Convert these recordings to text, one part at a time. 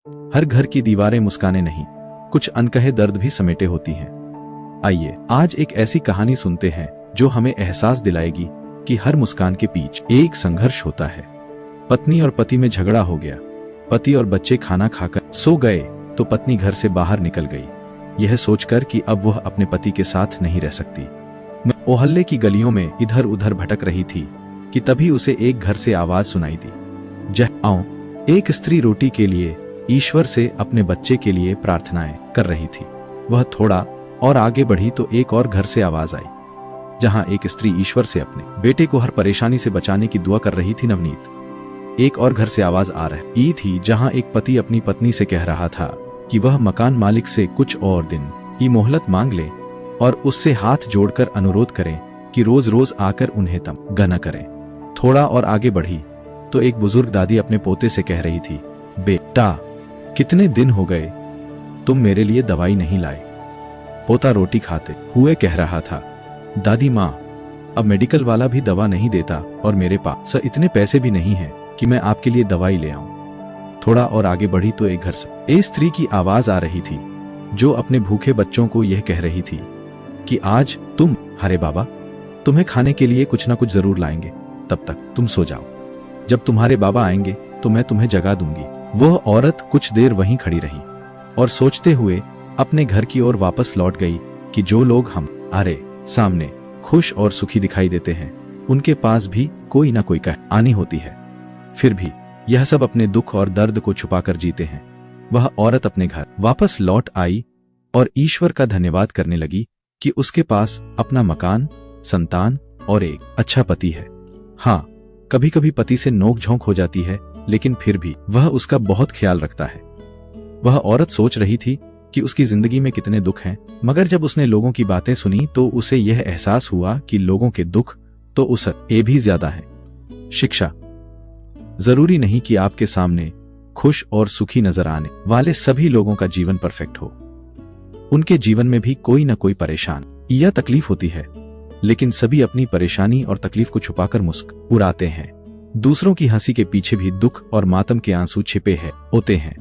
हर घर की दीवारें मुस्काने नहीं, कुछ अनकहे दर्द भी समेटे होती हैं। आइए आज एक ऐसी कहानी सुनते हैं जो हमें एहसास दिलाएगी कि हर मुस्कान के पीछे एक संघर्ष होता है। पत्नी और पति में झगड़ा हो गया। पति और बच्चे खाना खाकर सो गए तो पत्नी घर से बाहर निकल गई, यह सोचकर कि अब वह अपने पति के साथ नहीं रह सकती। मोहल्ले की गलियों में इधर उधर भटक रही थी कि तभी उसे एक घर से आवाज सुनाई दी। जय आओ। एक स्त्री रोटी के लिए ईश्वर से अपने बच्चे के लिए प्रार्थनाएं कर रही थी। वह थोड़ा और आगे बढ़ी तो एक और घर से आवाज आई, जहां एक स्त्री ईश्वर से अपने बेटे को हर परेशानी से बचाने की दुआ कर रही थी। नवनीत। एक और घर से आवाज आ रही थी जहां एक पति अपनी पत्नी से कह रहा था कि वह मकान मालिक से कुछ और दिन की मोहलत मांग ले और उससे हाथ जोड़कर अनुरोध करें कि रोज रोज आकर उन्हें तंग न करें। थोड़ा और आगे बढ़ी तो एक बुजुर्ग दादी अपने पोते से कह रही थी, बेटा कितने दिन हो गए तुम मेरे लिए दवाई नहीं लाए। पोता रोटी खाते हुए कह रहा था, दादी माँ अब मेडिकल वाला भी दवा नहीं देता और मेरे पास इतने पैसे भी नहीं हैं कि मैं आपके लिए दवाई ले आऊं। थोड़ा और आगे बढ़ी तो एक घर से एक स्त्री की आवाज आ रही थी जो अपने भूखे बच्चों को यह कह रही थी कि आज तुम हरे बाबा तुम्हें खाने के लिए कुछ ना कुछ जरूर लाएंगे, तब तक तुम सो जाओ। जब तुम्हारे बाबा आएंगे तो मैं तुम्हें जगा दूंगी। वह औरत कुछ देर वहीं खड़ी रही और सोचते हुए अपने घर की ओर वापस लौट गई कि जो लोग हमारे सामने खुश और सुखी दिखाई देते हैं उनके पास भी कोई ना कोई कहानी होती है। फिर भी यह सब अपने दुख और दर्द को छुपाकर जीते हैं। वह औरत अपने घर वापस लौट आई और ईश्वर का धन्यवाद करने लगी कि उसके पास अपना मकान, संतान और एक अच्छा पति है। हाँ, कभी कभी पति से नोक-झोंक हो जाती है, लेकिन फिर भी वह उसका बहुत ख्याल रखता है। वह औरत सोच रही थी कि उसकी जिंदगी में कितने दुख हैं, मगर जब उसने लोगों की बातें सुनी तो उसे यह एहसास हुआ कि लोगों के दुख तो उससे भी ज्यादा हैं। शिक्षा। जरूरी नहीं कि आपके सामने खुश और सुखी नजर आने वाले सभी लोगों का जीवन परफेक्ट हो। उनके जीवन में भी कोई न कोई परेशान या तकलीफ होती है, लेकिन सभी अपनी परेशानी और तकलीफ को छुपाकर मुस्कुराते हैं। दूसरों की हंसी के पीछे भी दुख और मातम के आंसू छिपे होते हैं।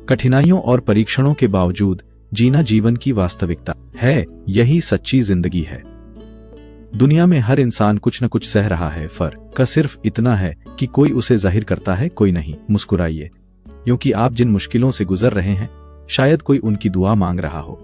कठिनाइयों और परीक्षणों के बावजूद जीना जीवन की वास्तविकता है। यही सच्ची जिंदगी है। दुनिया में हर इंसान कुछ न कुछ सह रहा है, फर्क का सिर्फ इतना है कि कोई उसे जाहिर करता है, कोई नहीं। मुस्कुराइए, क्योंकि आप जिन मुश्किलों से गुजर रहे हैं शायद कोई उनकी दुआ मांग रहा हो।